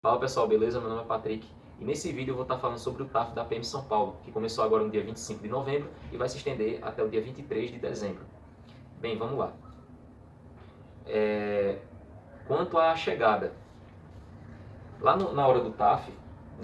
Fala pessoal, beleza? Meu nome é Patrick e nesse vídeo eu vou estar falando sobre o TAF da PM São Paulo, que começou agora no dia 25 de novembro e vai se estender até o dia 23 de dezembro. Bem, vamos lá. Quanto à chegada, lá na hora do TAF,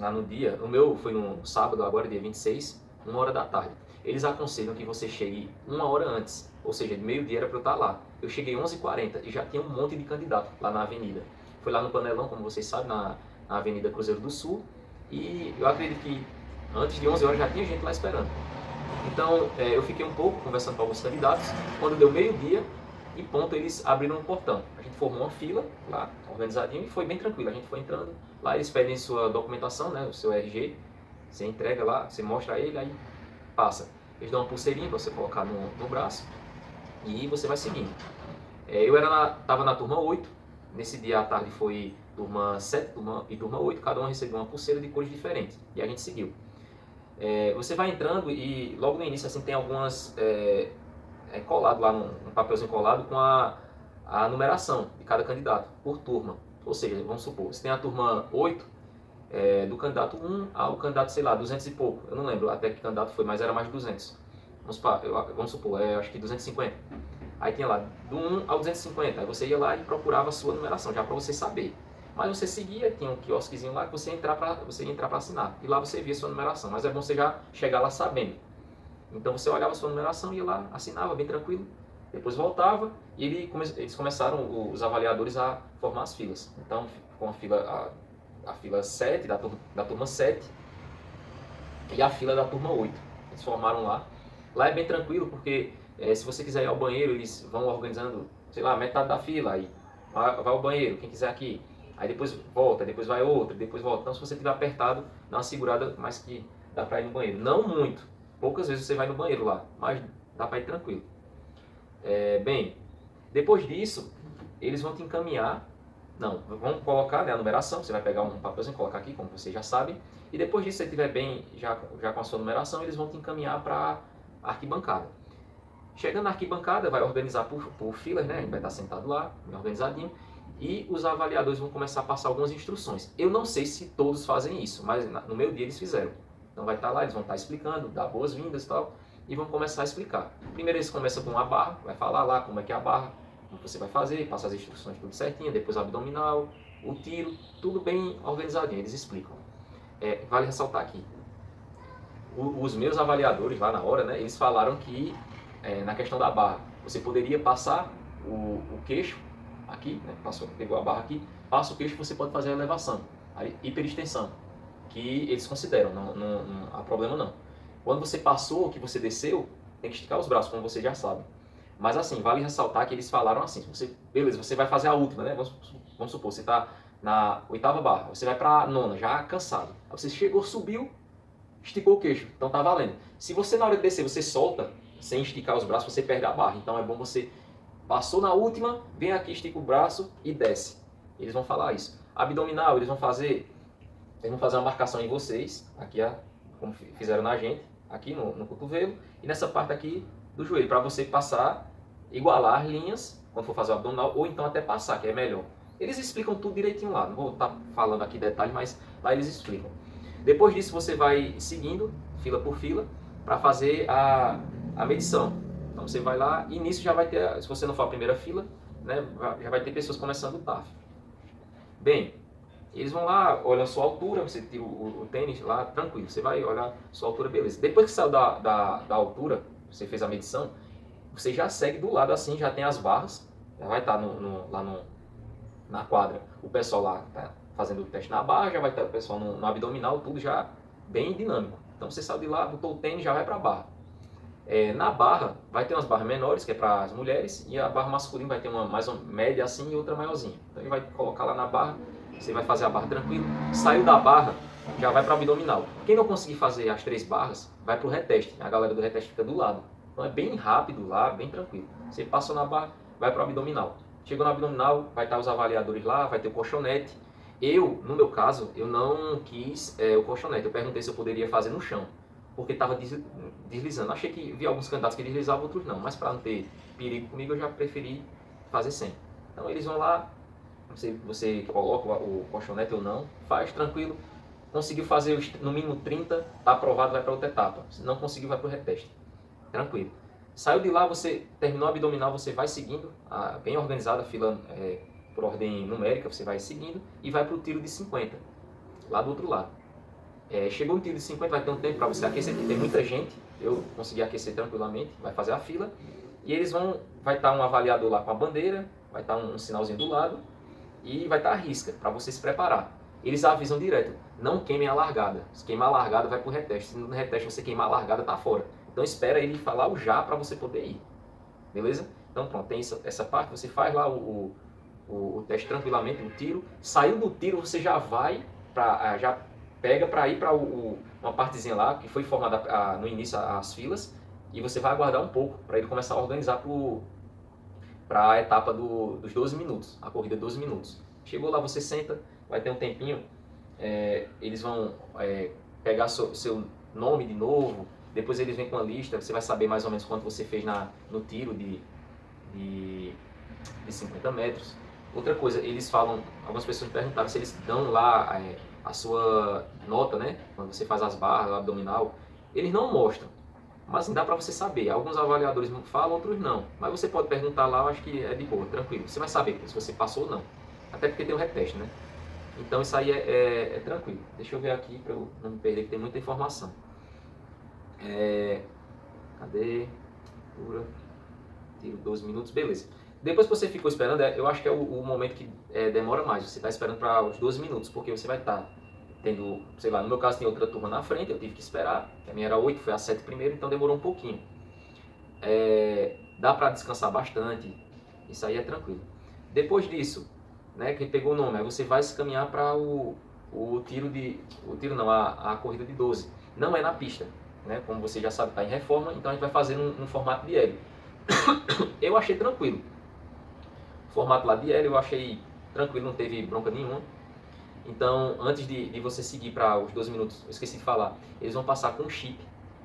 lá no dia, o meu foi no sábado, agora dia 26, 1 hora da tarde. Eles aconselham que você chegue 1 hora antes, ou seja, de meio-dia era para eu estar lá. Eu cheguei 11h40 e já tinha um monte de candidato lá na avenida. Foi lá no Panelão, como vocês sabem, na Avenida Cruzeiro do Sul, e eu acredito que antes de 11 horas já tinha gente lá esperando. Então eu fiquei um pouco conversando com alguns candidatos. Quando deu meio-dia e ponto, eles abriram um portão. A gente formou uma fila lá, organizadinho, e foi bem tranquilo. A gente foi entrando. Lá eles pedem sua documentação, né, o seu RG. Você entrega lá, você mostra a ele, aí passa. Eles dão uma pulseirinha para você colocar no braço e você vai seguindo. Eu estava na turma 8. Nesse dia à tarde foi turma 7 e turma 8. Cada uma recebeu uma pulseira de cores diferentes. E a gente seguiu. Você vai entrando e logo no início assim tem algumas colado lá um papelzinho colado com a numeração de cada candidato por turma. Ou seja, vamos supor, você tem a turma 8 do candidato 1 ao candidato, sei lá, 200 e pouco. Eu não lembro até que candidato foi, mas era mais de 200. Vamos supor, acho que 250. Aí tinha lá do 1 ao 250. Aí você ia lá e procurava a sua numeração, já para você saber. Mas você seguia, tinha um quiosquezinho lá que você ia entrar para assinar. E lá você via a sua numeração. Mas é bom você já chegar lá sabendo. Então você olhava a sua numeração, ia lá, assinava bem tranquilo. Depois voltava e eles começaram, os avaliadores, a formar as filas. Então ficou a fila 7, da turma 7 e a fila da turma 8. Eles formaram lá. Lá é bem tranquilo porque se você quiser ir ao banheiro, eles vão organizando, sei lá, metade da fila. Aí vai ao banheiro, quem quiser aqui. Aí depois volta, depois vai outra, depois volta. Então se você estiver apertado, dá uma segurada, mas que dá para ir no banheiro. Não muito. Poucas vezes você vai no banheiro lá, mas dá para ir tranquilo. Bem, depois disso, eles vão te encaminhar. Não, vão colocar, né, a numeração. Você vai pegar um papelzinho e colocar aqui, como vocês já sabem. E depois disso, se você estiver bem já com a sua numeração, eles vão te encaminhar para a arquibancada. Chegando na arquibancada, vai organizar por filas, né? A gente vai estar sentado lá, bem organizadinho. E os avaliadores vão começar a passar algumas instruções. Eu não sei se todos fazem isso, mas no meu dia eles fizeram. Então vai estar lá, eles vão estar explicando, dar boas-vindas e tal, e vão começar a explicar. Primeiro eles começam com a barra, vai falar lá como é que é a barra, como você vai fazer, passa as instruções tudo certinho, depois o abdominal, o tiro, tudo bem organizadinho, eles explicam. Vale ressaltar aqui, os meus avaliadores lá na hora, né, eles falaram que na questão da barra, você poderia passar o queixo aqui, né, pegou a barra aqui, passa o queixo, você pode fazer a elevação, a hiperextensão, que eles consideram, não há problema não. Quando você passou, que você desceu, tem que esticar os braços, como você já sabe. Mas assim, vale ressaltar que eles falaram assim, beleza, você vai fazer a última, né? Vamos supor, você está na 8ª barra, você vai para a 9ª, já cansado. Aí você chegou, subiu, esticou o queixo, então tá valendo. Se você na hora de descer, você solta, sem esticar os braços, você perde a barra. Então é bom você, passou na última, vem aqui, estica o braço e desce. Eles vão falar isso. Abdominal, eles vão fazer uma marcação em vocês, aqui como fizeram na gente, aqui no cotovelo, e nessa parte aqui do joelho, para você passar, igualar linhas, quando for fazer o abdominal, ou então até passar, que é melhor. Eles explicam tudo direitinho lá, não vou estar falando aqui detalhes, mas lá eles explicam. Depois disso você vai seguindo, fila por fila, para fazer a medição. Então você vai lá, e nisso já vai ter, se você não for a primeira fila, né, já vai ter pessoas começando o TAF. Bem, eles vão lá, olham a sua altura, você tira o tênis lá, tranquilo, você vai olhar a sua altura, beleza. Depois que saiu da altura, você fez a medição, você já segue do lado assim, já tem as barras, já vai estar lá na quadra, o pessoal lá tá fazendo o teste na barra, já vai estar o pessoal no abdominal, tudo já bem dinâmico. Então você sai de lá, botou o tênis, já vai para a barra. Na barra, vai ter umas barras menores, que é para as mulheres, e a barra masculina vai ter uma mais média assim e outra maiorzinha. Então ele vai colocar lá na barra, você vai fazer a barra tranquilo, saiu da barra, já vai para o abdominal. Quem não conseguir fazer as 3 barras, vai para o reteste. A galera do reteste fica do lado. Então é bem rápido lá, bem tranquilo. Você passou na barra, vai para o abdominal. Chegou no abdominal, vai estar os avaliadores lá, vai ter o colchonete. No meu caso, eu não quis o colchonete. Eu perguntei se eu poderia fazer no chão, porque estava deslizando. Achei que vi alguns candidatos que deslizavam, outros não. Mas para não ter perigo comigo, eu já preferi fazer sem. Então eles vão lá, você coloca o colchonete ou não, faz tranquilo. Conseguiu fazer no mínimo 30, está aprovado, vai para outra etapa. Se não conseguiu, vai para o reteste. Tranquilo. Saiu de lá, você terminou o abdominal, você vai seguindo, bem organizada, a fila por ordem numérica, você vai seguindo e vai para o tiro de 50, lá do outro lado. Chegou no tiro de 50, vai ter um tempo para você aquecer, porque tem muita gente, eu consegui aquecer tranquilamente, vai fazer a fila, e vai estar um avaliador lá com a bandeira, vai estar um sinalzinho do lado, e vai estar a risca, para você se preparar. Eles avisam direto, não queimem a largada. Se queimar a largada, vai para o reteste. Se no reteste você queimar a largada, tá fora. Então espera ele falar o já para você poder ir. Beleza? Então pronto, tem essa parte, você faz lá o teste tranquilamente, o tiro. Saiu do tiro, você já vai, já pega para ir para uma partezinha lá, que foi formada no início as filas, e você vai aguardar um pouco para ele começar a organizar para a etapa dos 12 minutos, a corrida de 12 minutos. Chegou lá, você senta, vai ter um tempinho, eles vão pegar seu nome de novo, depois eles vêm com a lista, você vai saber mais ou menos quanto você fez no tiro de 50 metros. Outra coisa, eles falam, algumas pessoas me perguntaram se eles dão lá a sua nota, né? Quando você faz as barras, o abdominal, eles não mostram. Mas dá para você saber. Alguns avaliadores falam, outros não. Mas você pode perguntar lá, eu acho que é de boa, tranquilo. Você vai saber se você passou ou não. Até porque tem o reteste, né? Então isso aí é tranquilo. Deixa eu ver aqui para eu não me perder, que tem muita informação. Cadê? Tiro 12 minutos, beleza. Depois que você ficou esperando, eu acho que é o momento que demora mais. Você está esperando para os 12 minutos, porque você vai estar tendo, sei lá, no meu caso tem outra turma na frente, eu tive que esperar. A minha era 8, foi a 7 primeiro, então demorou um pouquinho. Dá para descansar bastante, isso aí é tranquilo. Depois disso, né, que pegou o nome, aí você vai se caminhar para a corrida de 12. Não é na pista, né, como você já sabe, está em reforma, então a gente vai fazer num formato de L. Eu achei tranquilo. O formato lá de L eu achei tranquilo, não teve bronca nenhuma. Então, antes de você seguir para os 12 minutos, eu esqueci de falar, eles vão passar com um chip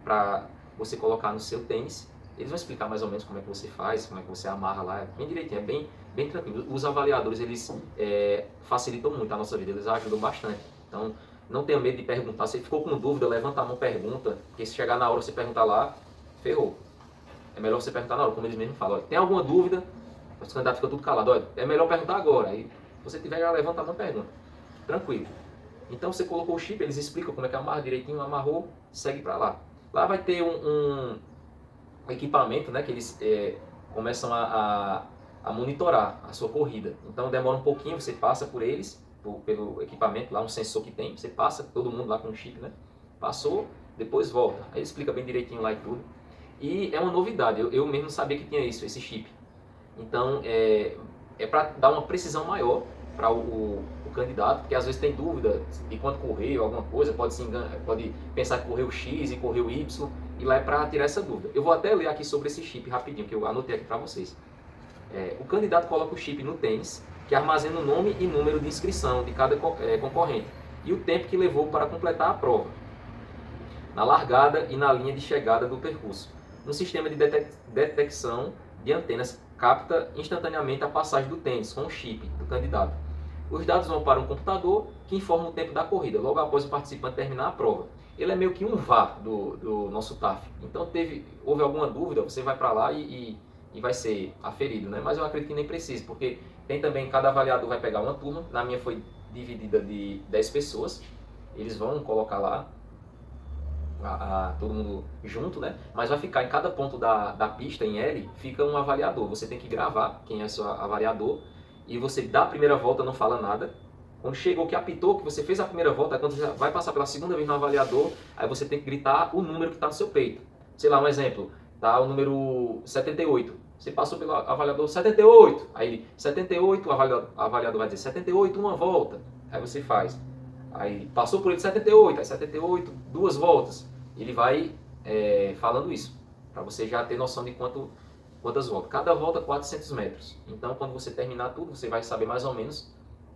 para você colocar no seu tênis. Eles vão explicar mais ou menos como é que você faz, como é que você amarra lá, bem direitinho, é bem tranquilo. Os avaliadores, eles facilitam muito a nossa vida, eles ajudam bastante. Então, não tenha medo de perguntar. Se ficou com dúvida, levanta a mão, pergunta, porque se chegar na hora você perguntar lá, ferrou. É melhor você perguntar na hora, como eles mesmos falam. Olha, tem alguma dúvida? Os candidatos ficam tudo calados. Olha, é melhor perguntar agora. Aí, se você tiver, já levanta a mão e pergunta. Tranquilo. Então você colocou o chip, eles explicam como é que amarra direitinho, amarrou, segue para lá. Lá vai ter um equipamento, né, que eles começam a monitorar a sua corrida. Então demora um pouquinho, você passa por eles, pelo equipamento lá, um sensor que tem, você passa, todo mundo lá com o chip, né? Passou, depois volta. Aí explica bem direitinho lá e tudo. E é uma novidade, eu mesmo não sabia que tinha isso, esse chip. Então é para dar uma precisão maior para o candidato, porque às vezes tem dúvida de quanto correu, alguma coisa, pode pensar que correu X e correu Y, e lá é para tirar essa dúvida. Eu vou até ler aqui sobre esse chip rapidinho, que eu anotei aqui para vocês. O candidato coloca o chip no tênis, que armazena o nome e número de inscrição de cada concorrente, e o tempo que levou para completar a prova, na largada e na linha de chegada do percurso. Um sistema de detecção de antenas capta instantaneamente a passagem do tênis com o chip do candidato. Os dados vão para um computador que informa o tempo da corrida, logo após o participante terminar a prova. Ele é meio que um VAR do nosso TAF. Então, houve alguma dúvida, você vai para lá e vai ser aferido, né? Mas eu acredito que nem precisa, porque tem também, cada avaliador vai pegar uma turma. Na minha foi dividida de 10 pessoas. Eles vão colocar lá todo mundo junto, né? Mas vai ficar em cada ponto da pista, em L, fica um avaliador. Você tem que gravar quem é seu avaliador, e você dá a primeira volta, não fala nada. Quando chegou que apitou, que você fez a primeira volta, quando você vai passar pela segunda vez no avaliador, aí você tem que gritar o número que está no seu peito. Sei lá, um exemplo, tá o número 78. Você passou pelo avaliador 78, aí 78, o avaliador vai dizer 78, uma volta. Aí você faz. Aí passou por ele 78, aí 78, duas voltas. Ele vai falando isso, para você já ter noção de quantas voltas. Cada volta 400 metros. Então, quando você terminar tudo, você vai saber mais ou menos,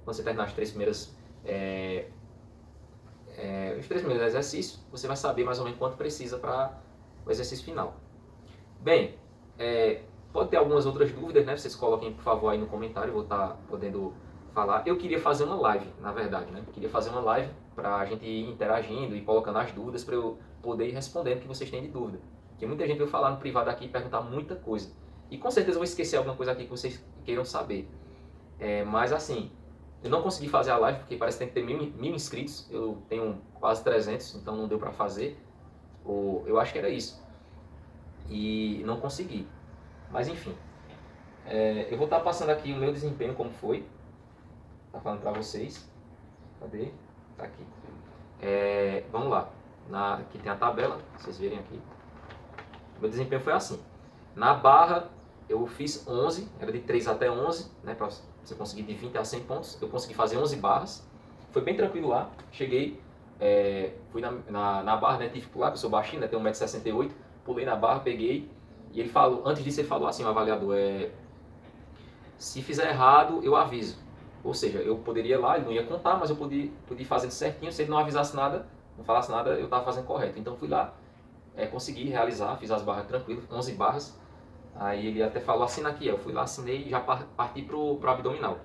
quando você terminar os três primeiros exercícios, você vai saber mais ou menos quanto precisa para o exercício final. Bem, pode ter algumas outras dúvidas, né? Vocês coloquem, por favor, aí no comentário, eu vou estar podendo falar. Eu queria fazer uma live, na verdade, né? Queria fazer uma live pra gente ir interagindo e colocando as dúvidas para eu poder ir respondendo o que vocês têm de dúvida. Porque muita gente veio falar no privado aqui e perguntar muita coisa. E com certeza eu vou esquecer alguma coisa aqui que vocês queiram saber. Mas assim, eu não consegui fazer a live porque parece que tem que ter mil inscritos. Eu tenho quase 300, então não deu pra fazer. Eu acho que era isso. E não consegui. Mas enfim. Eu vou estar passando aqui o meu desempenho como foi. Tá falando pra vocês. Cadê? Tá aqui. Vamos lá. Aqui tem a tabela, vocês verem aqui. Meu desempenho foi assim. Na barra eu fiz 11, era de 3 até 11, né, para você conseguir de 20 a 100 pontos. Eu consegui fazer 11 barras. Foi bem tranquilo lá. Cheguei, fui na barra, né, tive que pular, porque eu sou baixinho, né, tenho 1,68 m. Pulei na barra, peguei. E ele falou, antes disso ele falou assim, o avaliador, se fizer errado, eu aviso. Ou seja, eu poderia ir lá, ele não ia contar, mas eu podia ir fazendo certinho. Se ele não avisasse nada, não falasse nada, eu estava fazendo correto. Então fui lá, consegui realizar, fiz as barras tranquilo, 11 barras. Aí ele até falou, assina aqui. Eu fui lá, assinei e já parti pro abdominal.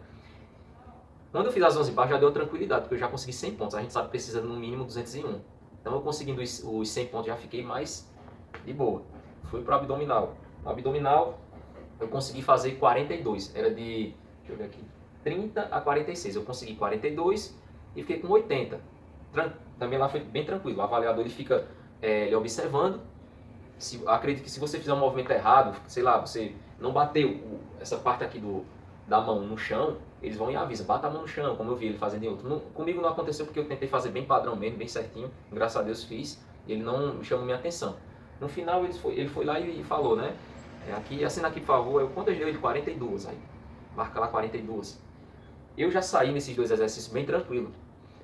Quando eu fiz as 11 barras já deu tranquilidade, porque eu já consegui 100 pontos. A gente sabe que precisa no mínimo 201. Então eu conseguindo os 100 pontos já fiquei mais de boa. Fui pro abdominal. No abdominal eu consegui fazer 42. Era de, deixa eu ver aqui, 30 a 46. Eu consegui 42 e fiquei com 80. Também lá foi bem tranquilo. O avaliador ele fica ele observando. Acredito que se você fizer um movimento errado, sei lá, você não bateu essa parte aqui da mão no chão, eles vão e avisam, bata a mão no chão, como eu vi ele fazendo em outro. Comigo não aconteceu porque eu tentei fazer bem padrão mesmo, bem certinho, graças a Deus fiz, e ele não chamou minha atenção. No final ele foi lá e falou, né, aqui, assina aqui por favor, quantas deu ele? 42, aí marca lá 42. Eu já saí nesses dois exercícios bem tranquilo,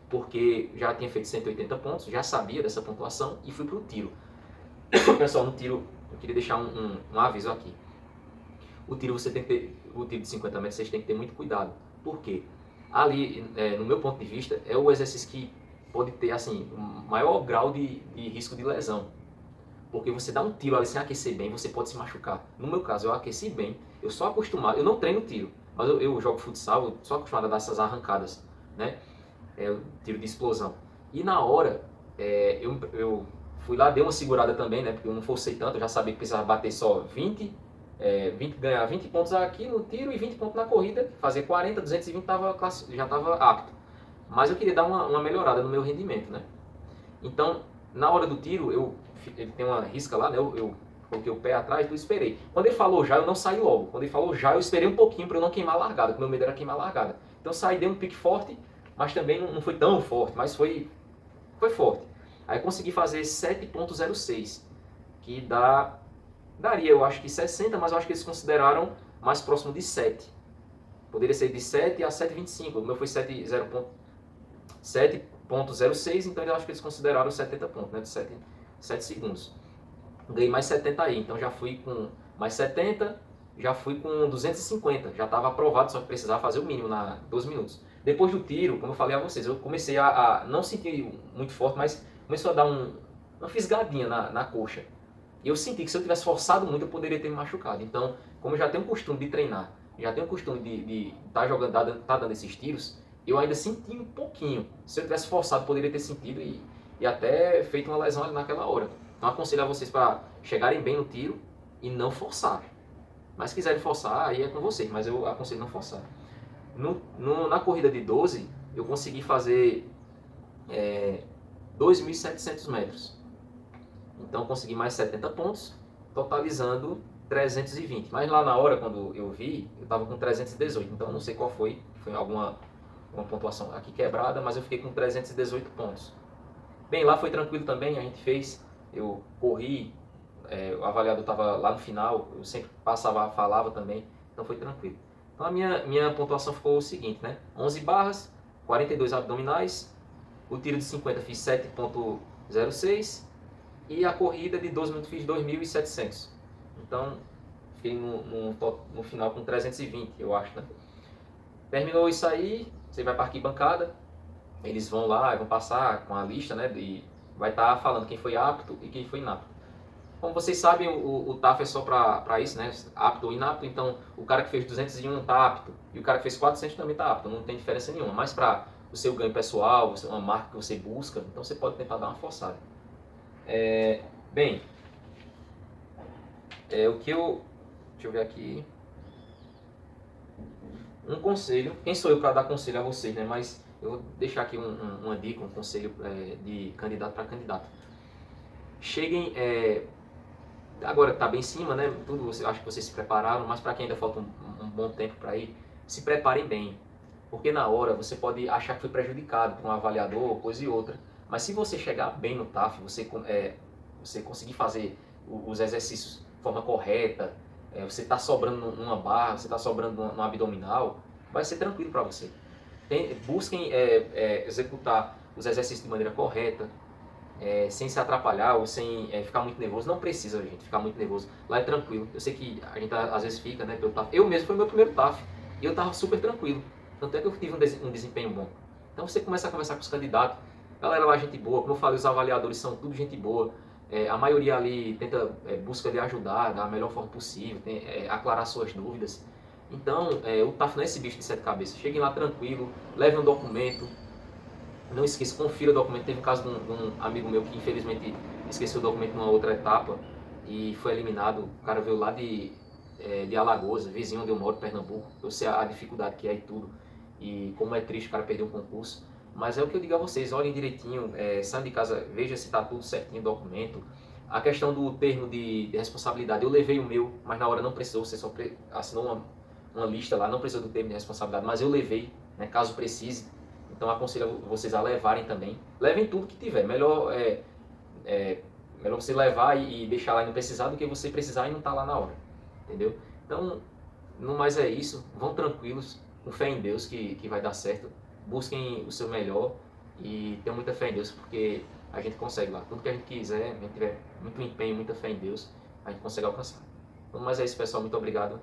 porque já tinha feito 180 pontos, já sabia dessa pontuação e fui pro tiro. Pessoal, no tiro, eu queria deixar um aviso aqui. O tiro você tem que ter, o tiro de 50 metros vocês têm que ter muito cuidado. Por quê? Ali, no meu ponto de vista, é o exercício que pode ter assim, um maior grau de risco de lesão. Porque você dá um tiro ali sem aquecer bem, você pode se machucar. No meu caso, eu aqueci bem, eu sou acostumado, eu não treino tiro, mas eu jogo futsal, eu sou acostumado a dar essas arrancadas, né? O tiro de explosão. E na hora, eu fui lá, dei uma segurada também, né? Porque eu não forcei tanto, eu já sabia que precisava bater só 20, ganhar 20 pontos aqui no tiro e 20 pontos na corrida, fazer 40, 220 já estava apto. Mas eu queria dar uma melhorada no meu rendimento, né? Então, na hora do tiro, ele tem uma risca lá, né? Eu coloquei o pé atrás e esperei. Quando ele falou já, eu não saí logo. Quando ele falou já, eu esperei um pouquinho para eu não queimar a largada, porque meu medo era queimar a largada. Então eu saí, dei um pique forte, mas também não foi tão forte, mas foi forte. Aí consegui fazer 7.06, que daria, eu acho que 60, mas eu acho que eles consideraram mais próximo de 7. Poderia ser de 7 a 7.25, o meu foi 7.06, então eu acho que eles consideraram 70 pontos, né, de 7 segundos. Ganhei mais 70 aí, então já fui com mais 70, já fui com 250, já estava aprovado, só que precisava fazer o mínimo na 12 minutos. Depois do tiro, como eu falei a vocês, eu comecei a não sentir muito forte, mas começou a dar uma fisgadinha na coxa. E eu senti que se eu tivesse forçado muito, eu poderia ter me machucado. Então, como eu já tenho o costume de treinar, já tenho o costume de estar jogando, dando esses tiros, eu ainda senti um pouquinho. Se eu tivesse forçado, poderia ter sentido e até feito uma lesão ali naquela hora. Então, aconselho a vocês para chegarem bem no tiro e não forçar. Mas se quiserem forçar, aí é com vocês, mas eu aconselho não forçar. Na corrida de 12, eu consegui fazer 2.700 metros. Então consegui mais 70 pontos, totalizando 320. Mas lá na hora, quando eu vi, eu estava com 318. Então não sei qual foi alguma uma pontuação aqui quebrada, mas eu fiquei com 318 pontos. Bem, lá foi tranquilo também, a gente fez, eu corri, o avaliador estava lá no final, eu sempre passava, falava também, então foi tranquilo. Então a minha pontuação ficou o seguinte, né? 11 barras, 42 abdominais, o tiro de 50 fiz 7.06 e a corrida de 12 minutos fiz 2.700. Então fiquei no final com 320, eu acho, né? Terminou isso aí, você vai para a arquibancada, eles vão lá, vão passar com a lista, né? E vai estar falando quem foi apto e quem foi inapto. Como vocês sabem, o TAF é só para isso, né? Apto ou inapto. Então, o cara que fez 201 está apto e o cara que fez 400 também está apto. Não tem diferença nenhuma. Mas para o seu ganho pessoal, uma marca que você busca, então você pode tentar dar uma forçada. Bem, o que eu... Deixa eu ver aqui. Um conselho. Quem sou eu para dar conselho a vocês, né? Mas eu vou deixar aqui uma dica, um conselho de candidato para candidato. Cheguem... agora está bem em cima, né? Tudo, acho que vocês se prepararam, mas para quem ainda falta um bom tempo para ir, se preparem bem. Porque na hora você pode achar que foi prejudicado por um avaliador, coisa e outra. Mas se você chegar bem no TAF, você conseguir fazer os exercícios de forma correta, você está sobrando numa barra, você está sobrando no abdominal, vai ser tranquilo para você. Busquem executar os exercícios de maneira correta, sem se atrapalhar ou sem ficar muito nervoso. Não precisa, gente, ficar muito nervoso. Lá é tranquilo. Eu sei que a gente às vezes fica, né, pelo TAF. Eu mesmo, foi meu primeiro TAF e eu estava super tranquilo. Tanto é que eu tive um desempenho bom. Então você começa a conversar com os candidatos. Galera lá, gente boa. Como eu falei, os avaliadores são tudo gente boa. A maioria ali busca lhe ajudar da melhor forma possível, aclarar suas dúvidas. Então, o TAF não é esse bicho de sete cabeças. Cheguem lá tranquilo, levem um documento. Não esqueça, confira o documento. Teve um caso de um amigo meu que infelizmente esqueceu o documento numa outra etapa e foi eliminado. O cara veio lá de Alagoas, vizinho onde eu moro, Pernambuco. Eu sei a dificuldade que é e tudo. E como é triste o cara perder um concurso. Mas é o que eu digo a vocês, olhem direitinho, saiam de casa, veja se está tudo certinho o documento. A questão do termo de responsabilidade, eu levei o meu, mas na hora não precisou, você só assinou uma lista lá, não precisou do termo de responsabilidade, mas eu levei, né, caso precise. Então aconselho vocês a levarem também. Levem tudo que tiver. Melhor você levar e deixar lá e não precisar do que você precisar e não estar lá na hora. Entendeu? Então, no mais é isso. Vão tranquilos, com fé em Deus que vai dar certo. Busquem o seu melhor e tenham muita fé em Deus, porque a gente consegue lá. Tudo que a gente quiser, a gente tiver muito empenho, muita fé em Deus, a gente consegue alcançar. Então, mas é isso, pessoal. Muito obrigado.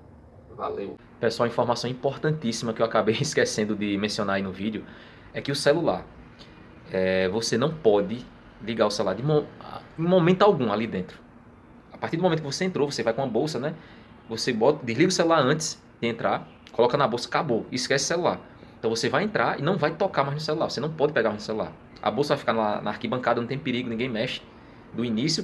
Valeu. Pessoal, informação importantíssima que eu acabei esquecendo de mencionar aí no vídeo é que o celular, você não pode ligar o celular em momento algum ali dentro. A partir do momento que você entrou, você vai com uma bolsa, né? Você desliga o celular antes de entrar, coloca na bolsa, acabou, esquece o celular. Então você vai entrar e não vai tocar mais no celular, você não pode pegar mais no celular. A bolsa vai ficar na arquibancada, não tem perigo, ninguém mexe. Do início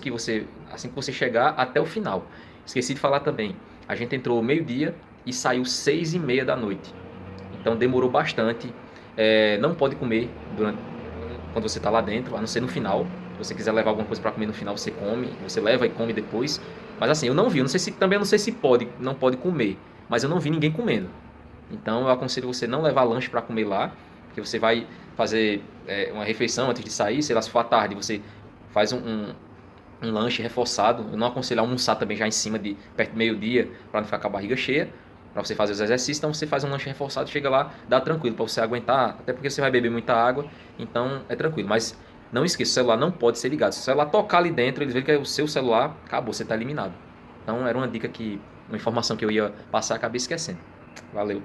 assim que você chegar até o final. Esqueci de falar também, a gente entrou meio-dia e saiu 6h30 da noite. Então demorou bastante. Não pode comer quando você está lá dentro, a não ser no final. Se você quiser levar alguma coisa para comer no final, você come, você leva e come depois. Mas assim, eu não vi, eu não sei se não pode comer, mas eu não vi ninguém comendo. Então eu aconselho você não levar lanche para comer lá, porque você vai fazer uma refeição antes de sair, sei lá, se for à tarde, você faz um lanche reforçado. Eu não aconselho almoçar também já em cima perto do meio-dia, para não ficar com a barriga cheia, para você fazer os exercícios. Então você faz um lanche reforçado, chega lá, dá tranquilo para você aguentar, até porque você vai beber muita água, então é tranquilo. Mas não esqueça, o celular não pode ser ligado. Se o celular tocar ali dentro, eles veem que é o seu celular, acabou, você está eliminado. Então era uma informação que eu ia passar, acabei esquecendo. Valeu.